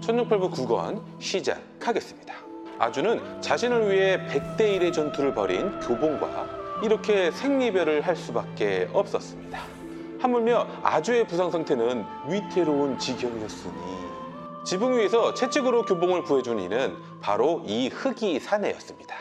1689 9권 시작하겠습니다. 아주는 자신을 위해 100대 1의 전투를 벌인 교봉과 이렇게 생리별을 할 수밖에 없었습니다. 하물며 아주의 부상 상태는 위태로운 지경이었으니 지붕 위에서 채찍으로 교봉을 구해준 이는 바로 이 흑이 사내였습니다.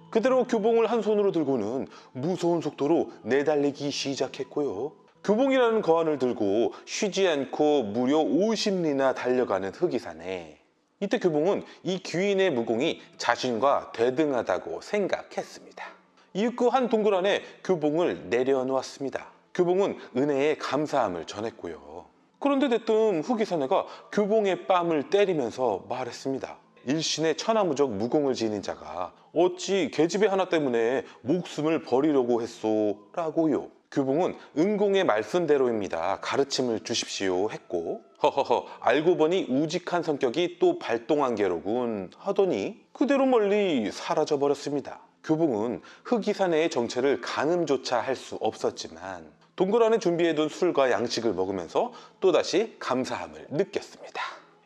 그대로 교봉을 한 손으로 들고는 무서운 속도로 내달리기 시작했고요. 교봉이라는 거한을 들고 쉬지 않고 무려 50리나 달려가는 흑이사내. 이때 교봉은 이 귀인의 무공이 자신과 대등하다고 생각했습니다. 이윽고 한 동굴 안에 교봉을 내려놓았습니다. 교봉은 은혜에 감사함을 전했고요. 그런데 대뜸 흑이사내가 교봉의 뺨을 때리면서 말했습니다. 일신의 천하무적 무공을 지닌 자가 어찌 계집애 하나 때문에 목숨을 버리려고 했소? 라고요. 교봉은 은공의 말씀대로입니다. 가르침을 주십시오 했고 허허허 알고 보니 우직한 성격이 또 발동한 게로군 하더니 그대로 멀리 사라져 버렸습니다. 교봉은 흑이사내의 정체를 가늠조차 할 수 없었지만 동굴 안에 준비해둔 술과 양식을 먹으면서 또다시 감사함을 느꼈습니다.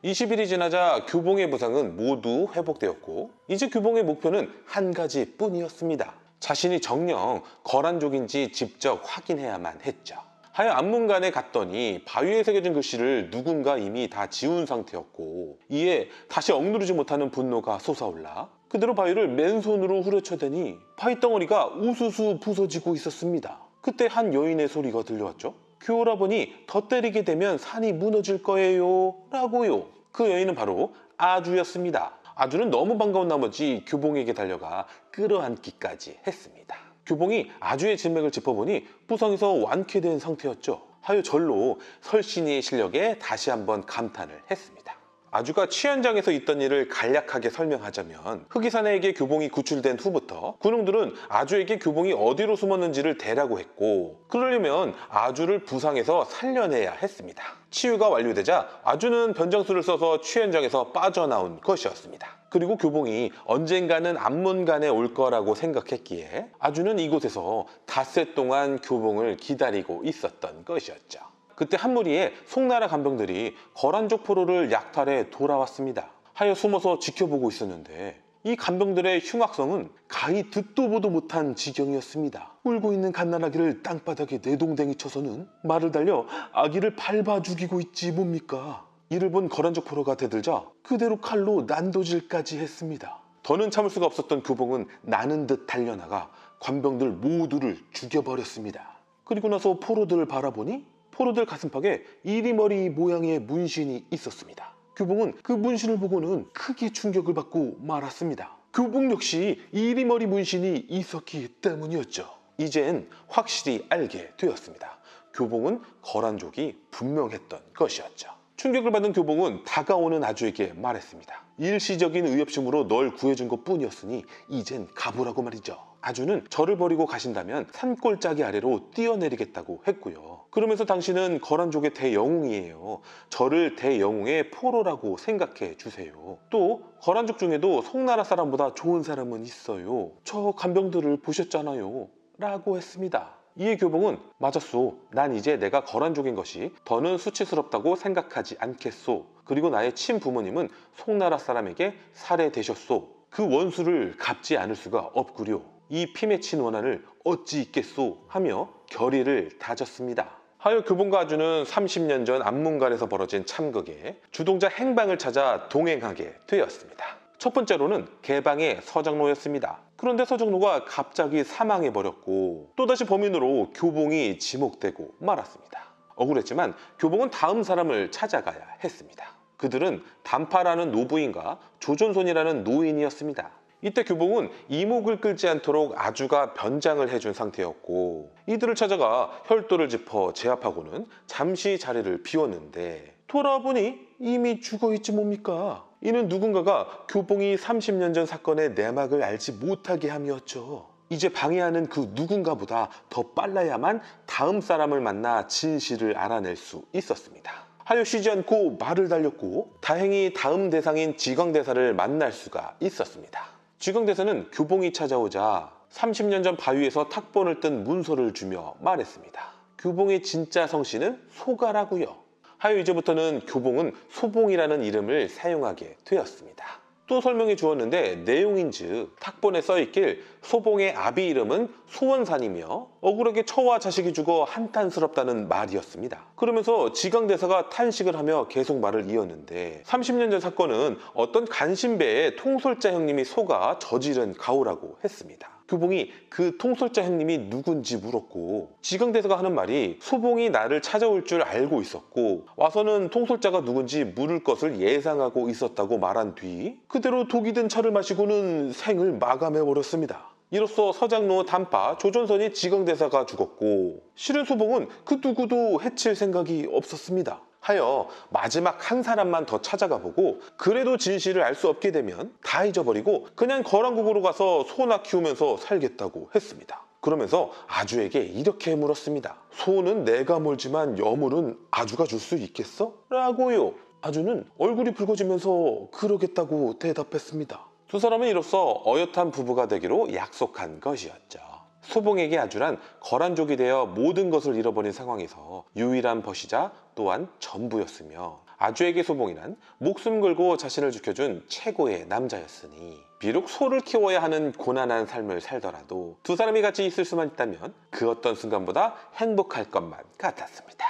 20일이 지나자 교봉의 부상은 모두 회복되었고 이제 교봉의 목표는 한 가지 뿐이었습니다. 자신이 정녕 거란족인지 직접 확인해야만 했죠. 하여 안문관에 갔더니 바위에 새겨진 글씨를 누군가 이미 다 지운 상태였고 이에 다시 억누르지 못하는 분노가 솟아올라 그대로 바위를 맨손으로 후려쳐대니 바위 덩어리가 우수수 부서지고 있었습니다. 그때 한 여인의 소리가 들려왔죠. 교오라버니 더 때리게 되면 산이 무너질 거예요 라고요. 그 여인은 바로 아주였습니다. 아주는 너무 반가운 나머지 교봉에게 달려가 끌어안기까지 했습니다. 교봉이 아주의 진맥을 짚어보니 부상에서 완쾌된 상태였죠. 하여 절로 설신이의 실력에 다시 한번 감탄을 했습니다. 아주가 취현장에서 있던 일을 간략하게 설명하자면 흑이사내에게 교봉이 구출된 후부터 군웅들은 아주에게 교봉이 어디로 숨었는지를 대라고 했고 그러려면 아주를 부상에서 살려내야 했습니다. 치유가 완료되자 아주는 변장수를 써서 취현장에서 빠져나온 것이었습니다. 그리고 교봉이 언젠가는 안문관에 올 거라고 생각했기에 아주는 이곳에서 닷새 동안 교봉을 기다리고 있었던 것이었죠. 그때 한 무리의 송나라 간병들이 거란족 포로를 약탈해 돌아왔습니다. 하여 숨어서 지켜보고 있었는데 이 간병들의 흉악성은 가히 듣도 보도 못한 지경이었습니다. 울고 있는 갓난아기를 땅바닥에 내동댕이 쳐서는 말을 달려 아기를 밟아 죽이고 있지 뭡니까? 이를 본 거란족 포로가 대들자 그대로 칼로 난도질까지 했습니다. 더는 참을 수가 없었던 교봉은 나는 듯 달려나가 관병들 모두를 죽여버렸습니다. 그리고 나서 포로들을 바라보니 포로들 가슴팍에 이리머리 모양의 문신이 있었습니다. 교봉은 그 문신을 보고는 크게 충격을 받고 말았습니다. 교봉 역시 이리머리 문신이 있었기 때문이었죠. 이젠 확실히 알게 되었습니다. 교봉은 거란족이 분명했던 것이었죠. 충격을 받은 교봉은 다가오는 아주에게 말했습니다. 일시적인 의협심으로 널 구해준 것 뿐이었으니 이젠 가보라고 말이죠. 아주는 저를 버리고 가신다면 산골짜기 아래로 뛰어내리겠다고 했고요. 그러면서 당신은 거란족의 대영웅이에요. 저를 대영웅의 포로라고 생각해 주세요. 또 거란족 중에도 송나라 사람보다 좋은 사람은 있어요. 저 간병들을 보셨잖아요. 라고 했습니다. 이에 교봉은 맞았소. 난 이제 내가 거란족인 것이 더는 수치스럽다고 생각하지 않겠소. 그리고 나의 친부모님은 송나라 사람에게 살해되셨소. 그 원수를 갚지 않을 수가 없구려. 이 피 맺힌 원한을 어찌 잊겠소 하며 결의를 다졌습니다. 하여 교봉과 아주는 30년 전 안문관에서 벌어진 참극에 주동자 행방을 찾아 동행하게 되었습니다. 첫 번째로는 개방의 서장로였습니다. 그런데 서장로가 갑자기 사망해버렸고 또다시 범인으로 교봉이 지목되고 말았습니다. 억울했지만 교봉은 다음 사람을 찾아가야 했습니다. 그들은 단파라는 노부인과 조존손이라는 노인이었습니다. 이때 교봉은 이목을 끌지 않도록 아주가 변장을 해준 상태였고 이들을 찾아가 혈도를 짚어 제압하고는 잠시 자리를 비웠는데 돌아보니 이미 죽어있지 뭡니까? 이는 누군가가 교봉이 30년 전 사건의 내막을 알지 못하게 함이었죠. 이제 방해하는 그 누군가보다 더 빨라야만 다음 사람을 만나 진실을 알아낼 수 있었습니다. 하여 쉬지 않고 말을 달렸고 다행히 다음 대상인 지광대사를 만날 수가 있었습니다. 지광대사는 교봉이 찾아오자 30년 전 바위에서 탁본을 뜬 문서를 주며 말했습니다. 교봉의 진짜 성씨는 소가라고요. 하여 이제부터는 교봉은 소봉이라는 이름을 사용하게 되었습니다. 또 설명해 주었는데 내용인즉 탁본에 써있길 소봉의 아비 이름은 소원산이며 억울하게 처와 자식이 죽어 한탄스럽다는 말이었습니다. 그러면서 지강대사가 탄식을 하며 계속 말을 이었는데 30년 전 사건은 어떤 간신배의 통솔자 형님이 속아 저지른 가오라고 했습니다. 교봉이 그 통솔자 형님이 누군지 물었고 지강대사가 하는 말이 소봉이 나를 찾아올 줄 알고 있었고 와서는 통솔자가 누군지 물을 것을 예상하고 있었다고 말한 뒤 그대로 독이 든 차를 마시고는 생을 마감해버렸습니다. 이로써 서장로, 단파, 조전선이 지강대사가 죽었고 실은 소봉은 그 누구도 해칠 생각이 없었습니다. 하여 마지막 한 사람만 더 찾아가 보고 그래도 진실을 알 수 없게 되면 다 잊어버리고 그냥 거란국으로 가서 소나 키우면서 살겠다고 했습니다. 그러면서 아주에게 이렇게 물었습니다. 소는 내가 몰지만 여물은 아주가 줄 수 있겠어? 라고요. 아주는 얼굴이 붉어지면서 그러겠다고 대답했습니다. 두 사람은 이로써 어엿한 부부가 되기로 약속한 것이었죠. 소봉에게 아주란 거란족이 되어 모든 것을 잃어버린 상황에서 유일한 벗이자 또한 전부였으며 아주에게 소봉이란 목숨 걸고 자신을 지켜준 최고의 남자였으니 비록 소를 키워야 하는 고난한 삶을 살더라도 두 사람이 같이 있을 수만 있다면 그 어떤 순간보다 행복할 것만 같았습니다.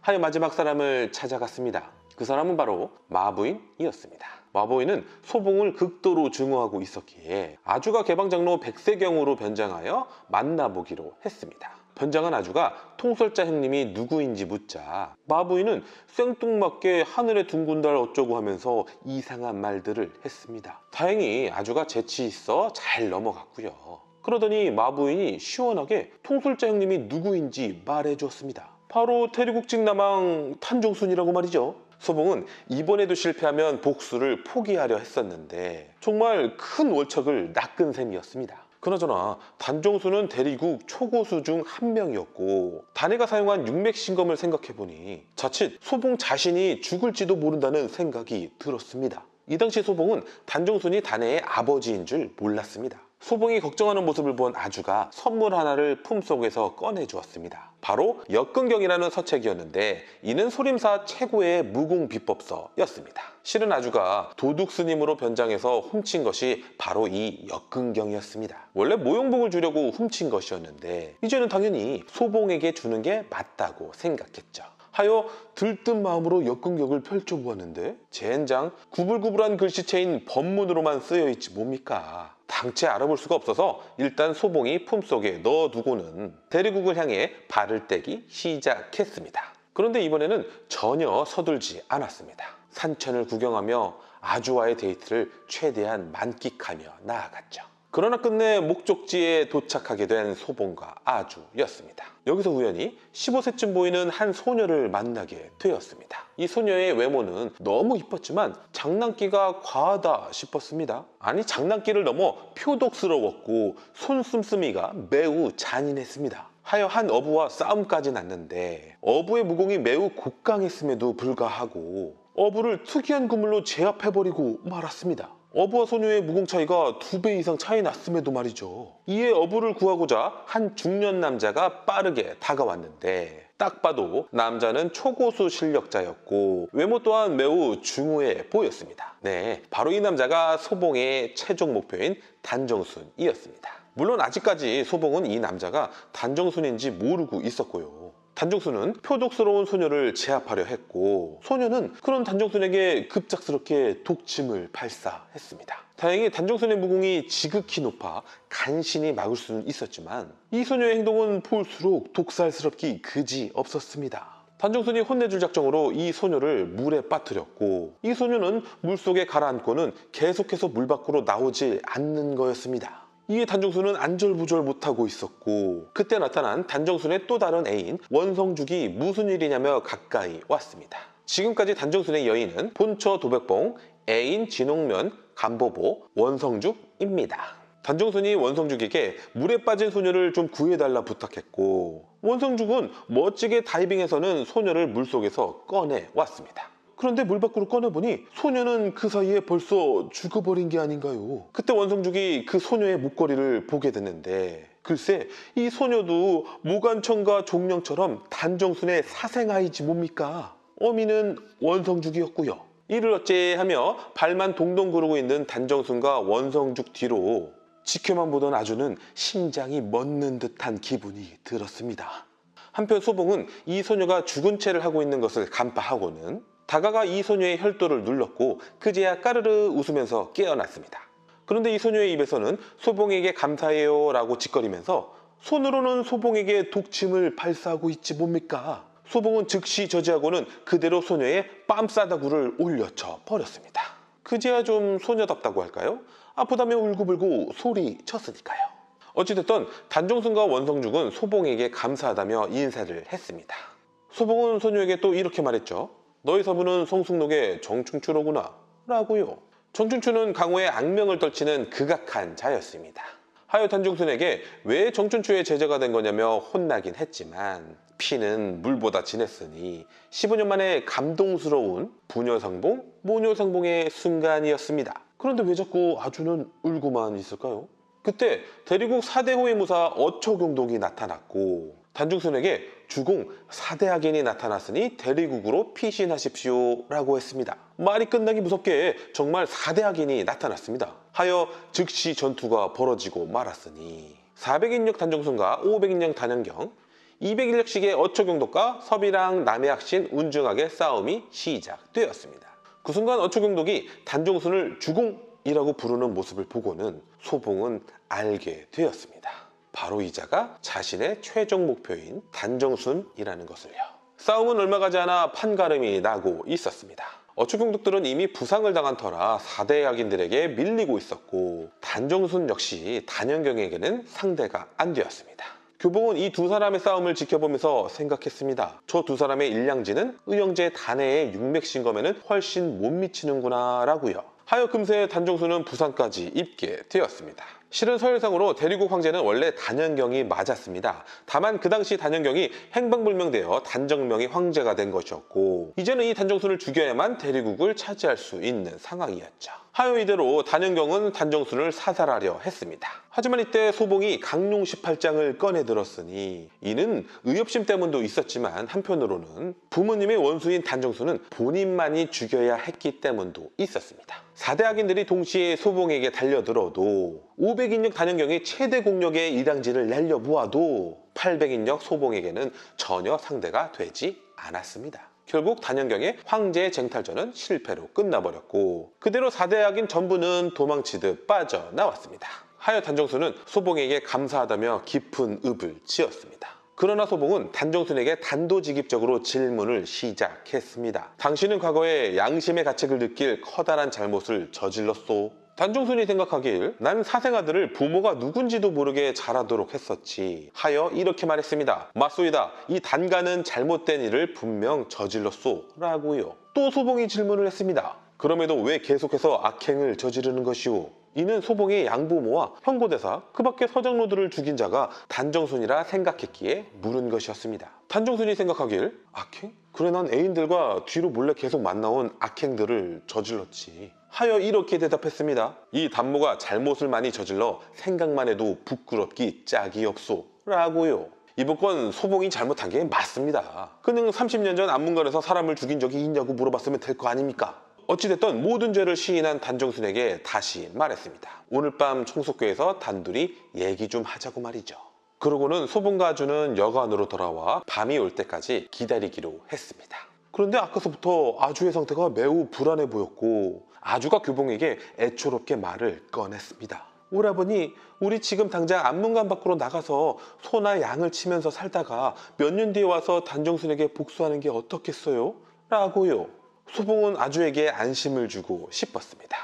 하여 마지막 사람을 찾아갔습니다. 그 사람은 바로 마부인이었습니다. 마부인은 소봉을 극도로 증오하고 있었기에 아주가 개방장로 백세경으로 변장하여 만나보기로 했습니다. 변장한 아주가 통솔자 형님이 누구인지 묻자 마부인은 생뚱맞게 하늘의 둥근 달 어쩌고 하면서 이상한 말들을 했습니다. 다행히 아주가 재치 있어 잘 넘어갔고요. 그러더니 마부인이 시원하게 통솔자 형님이 누구인지 말해주었습니다. 바로 태리국직남왕 탄종순이라고 말이죠. 소봉은 이번에도 실패하면 복수를 포기하려 했었는데 정말 큰 월척을 낚은 셈이었습니다. 그나저나 단종순은 대리국 초고수 중 한 명이었고 단해가 사용한 육맥신검을 생각해보니 자칫 소봉 자신이 죽을지도 모른다는 생각이 들었습니다. 이 당시 소봉은 단종순이 단해의 아버지인 줄 몰랐습니다. 소봉이 걱정하는 모습을 본 아주가 선물 하나를 품속에서 꺼내주었습니다. 바로 역근경이라는 서책이었는데 이는 소림사 최고의 무공비법서였습니다. 실은 아주가 도둑스님으로 변장해서 훔친 것이 바로 이 역근경이었습니다. 원래 모형복을 주려고 훔친 것이었는데 이제는 당연히 소봉에게 주는 게 맞다고 생각했죠. 하여 들뜬 마음으로 역근경을 펼쳐보았는데 젠장 구불구불한 글씨체인 법문으로만 쓰여있지 뭡니까. 당체 알아볼 수가 없어서 일단 소봉이 품속에 넣어두고는 대리국을 향해 발을 떼기 시작했습니다. 그런데 이번에는 전혀 서둘지 않았습니다. 산천을 구경하며 아주와의 데이트를 최대한 만끽하며 나아갔죠. 그러나 끝내 목적지에 도착하게 된 소봉과 아주였습니다. 여기서 우연히 15세쯤 보이는 한 소녀를 만나게 되었습니다. 이 소녀의 외모는 너무 이뻤지만 장난기가 과하다 싶었습니다. 아니 장난기를 넘어 표독스러웠고 손씀씀이가 매우 잔인했습니다. 하여 한 어부와 싸움까지 났는데 어부의 무공이 매우 곡강했음에도 불구하고 어부를 특이한 그물로 제압해버리고 말았습니다. 어부와 소녀의 무공 차이가 2배 이상 차이 났음에도 말이죠. 이에 어부를 구하고자 한 중년 남자가 빠르게 다가왔는데 딱 봐도 남자는 초고수 실력자였고 외모 또한 매우 중후해 보였습니다. 네, 바로 이 남자가 소봉의 최종 목표인 단정순이었습니다. 물론 아직까지 소봉은 이 남자가 단정순인지 모르고 있었고요. 단정순은 표독스러운 소녀를 제압하려 했고 소녀는 그런 단정순에게 급작스럽게 독침을 발사했습니다. 다행히 단정순의 무공이 지극히 높아 간신히 막을 수는 있었지만 이 소녀의 행동은 볼수록 독살스럽기 그지 없었습니다. 단정순이 혼내줄 작정으로 이 소녀를 물에 빠뜨렸고 이 소녀는 물속에 가라앉고는 계속해서 물 밖으로 나오지 않는 거였습니다. 이에 단정순은 안절부절 못하고 있었고 그때 나타난 단정순의 또 다른 애인 원성죽이 무슨 일이냐며 가까이 왔습니다. 지금까지 단정순의 여인은 본처 도백봉, 애인 진홍면, 간보보, 원성죽입니다. 단정순이 원성죽에게 물에 빠진 소녀를 좀 구해달라 부탁했고 원성죽은 멋지게 다이빙해서는 소녀를 물속에서 꺼내왔습니다. 그런데 물 밖으로 꺼내보니 소녀는 그 사이에 벌써 죽어버린 게 아닌가요? 그때 원성죽이 그 소녀의 목걸이를 보게 됐는데 글쎄 이 소녀도 모간청과 종령처럼 단정순의 사생아이지 뭡니까? 어미는 원성죽이었고요. 이를 어찌하며 발만 동동 구르고 있는 단정순과 원성죽 뒤로 지켜만 보던 아주는 심장이 멎는 듯한 기분이 들었습니다. 한편 소봉은 이 소녀가 죽은 채를 하고 있는 것을 간파하고는 다가가 이 소녀의 혈도를 눌렀고 그제야 까르르 웃으면서 깨어났습니다. 그런데 이 소녀의 입에서는 소봉에게 감사해요 라고 짓거리면서 손으로는 소봉에게 독침을 발사하고 있지 뭡니까? 소봉은 즉시 저지하고는 그대로 소녀의 뺨싸다구를 올려쳐 버렸습니다. 그제야 좀 소녀답다고 할까요? 아프다며 울고불고 소리쳤으니까요. 어찌됐든 단정순과 원성죽은 소봉에게 감사하다며 인사를 했습니다. 소봉은 소녀에게 또 이렇게 말했죠. 너희 서부는 성숙록의 정충추로구나 라고요. 정충추는 강호의 악명을 떨치는 극악한 자였습니다. 하여 단정순에게 왜 정춘추의 제자가 된 거냐며 혼나긴 했지만 피는 물보다 진했으니 15년 만에 감동스러운 부녀상봉, 모녀상봉의 순간이었습니다. 그런데 왜 자꾸 아주는 울고만 있을까요? 그때 대리국 4대 호위무사 어초경독이 나타났고 단중순에게 주공 4대 악인이 나타났으니 대리국으로 피신하십시오 라고 했습니다. 말이 끝나기 무섭게 정말 4대 악인이 나타났습니다. 하여 즉시 전투가 벌어지고 말았으니 400인력 단정순과 500인력 단연경, 200인력씩의 어초경독과 섭이랑 남해학신 운중하게 싸움이 시작되었습니다. 그 순간 어초경독이 단정순을 주공이라고 부르는 모습을 보고는 소봉은 알게 되었습니다. 바로 이자가 자신의 최종 목표인 단정순이라는 것을요. 싸움은 얼마 가지 않아 판가름이 나고 있었습니다. 어초경독들은 이미 부상을 당한 터라 4대 악인들에게 밀리고 있었고 단정순 역시 단연경에게는 상대가 안 되었습니다. 교봉은 이 두 사람의 싸움을 지켜보면서 생각했습니다. 저 두 사람의 일량지는 의형제 단해의 육맥신검에는 훨씬 못 미치는구나 라고요. 하여 금세 단정순은 부상까지 입게 되었습니다. 실은 서열상으로 대리국 황제는 원래 단연경이 맞았습니다. 다만 그 당시 단연경이 행방불명되어 단정명이 황제가 된 것이었고 이제는 이 단정순을 죽여야만 대리국을 차지할 수 있는 상황이었죠. 하여 이대로 단연경은 단정순을 사살하려 했습니다. 하지만 이때 소봉이 강룡 18장을 꺼내 들었으니 이는 의협심 때문도 있었지만 한편으로는 부모님의 원수인 단정순은 본인만이 죽여야 했기 때문도 있었습니다. 4대 악인들이 동시에 소봉에게 달려들어도 500인력 단연경이 최대 공력의 일량지를 날려보아도 800인력 소봉에게는 전혀 상대가 되지 않았습니다. 결국 단연경의 황제 쟁탈전은 실패로 끝나버렸고 그대로 4대 악인 전부는 도망치듯 빠져나왔습니다. 하여 단정순은 소봉에게 감사하다며 깊은 읍을 지었습니다. 그러나 소봉은 단정순에게 단도직입적으로 질문을 시작했습니다. 당신은 과거에 양심의 가책을 느낄 커다란 잘못을 저질렀소? 단정순이 생각하길 난 사생아들을 부모가 누군지도 모르게 자라도록 했었지 하여 이렇게 말했습니다. 맞소이다. 이 단가는 잘못된 일을 분명 저질렀소 라고요. 또 소봉이 질문을 했습니다. 그럼에도 왜 계속해서 악행을 저지르는 것이오? 이는 소봉의 양부모와 형고대사 그 밖의 서장로들을 죽인 자가 단정순이라 생각했기에 물은 것이었습니다. 단정순이 생각하길 악행? 그래 난 애인들과 뒤로 몰래 계속 만나온 악행들을 저질렀지 하여 이렇게 대답했습니다. 이 단모가 잘못을 많이 저질러 생각만 해도 부끄럽기 짝이 없소 라고요. 이번 건 소봉이 잘못한 게 맞습니다. 그냥 30년 전 안문관에서 사람을 죽인 적이 있냐고 물어봤으면 될 거 아닙니까? 어찌됐든 모든 죄를 시인한 단정순에게 다시 말했습니다. 오늘 밤 총속교에서 단둘이 얘기 좀 하자고 말이죠. 그러고는 소봉과 아주는 여관으로 돌아와 밤이 올 때까지 기다리기로 했습니다. 그런데 아까서부터 아주의 상태가 매우 불안해 보였고 아주가 교봉에게 애초롭게 말을 꺼냈습니다. 오라버니, 우리 지금 당장 안문관 밖으로 나가서 소나 양을 치면서 살다가 몇 년 뒤에 와서 단정순에게 복수하는 게 어떻겠어요? 라고요. 소봉은 아주에게 안심을 주고 싶었습니다.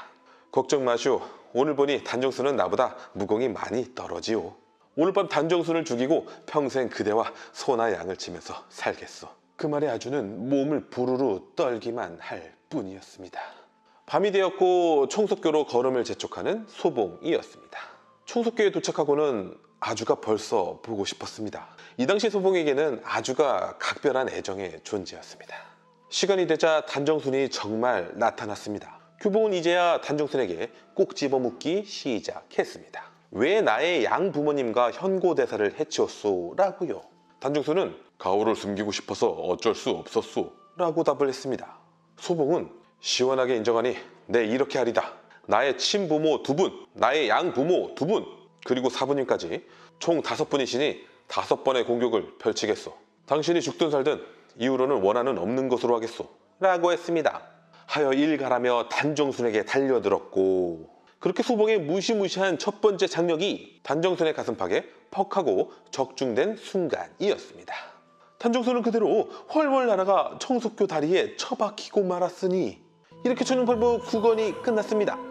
걱정 마시오. 오늘 보니 단정순은 나보다 무공이 많이 떨어지오. 오늘 밤 단정순을 죽이고 평생 그대와 소나 양을 치면서 살겠소. 그 말에 아주는 몸을 부르르 떨기만 할 뿐이었습니다. 밤이 되었고 총속교로 걸음을 재촉하는 소봉이었습니다. 총속교에 도착하고는 아주가 벌써 보고 싶었습니다. 이 당시 소봉에게는 아주가 각별한 애정의 존재였습니다. 시간이 되자 단정순이 정말 나타났습니다. 교봉은 이제야 단정순에게 꼭 집어묻기 시작했습니다. 왜 나의 양 부모님과 현고대사를 해치웠소? 라고요. 단정순은 가오를 숨기고 싶어서 어쩔 수 없었소 라고 답을 했습니다. 소봉은 시원하게 인정하니 네 이렇게 하리다. 나의 친부모 2분, 나의 양부모 2분, 그리고 사부님까지 총 5분이시니 5번의 공격을 펼치겠소. 당신이 죽든 살든 이후로는 원한은 없는 것으로 하겠소. 라고 했습니다. 하여 일가라며 단정순에게 달려들었고, 그렇게 소봉의 무시무시한 첫 번째 장력이 단정순의 가슴팍에 퍽 하고 적중된 순간이었습니다. 단정순은 그대로 훨훨 날아가 청석교 다리에 처박히고 말았으니 이렇게 천연팔부 9권이 끝났습니다.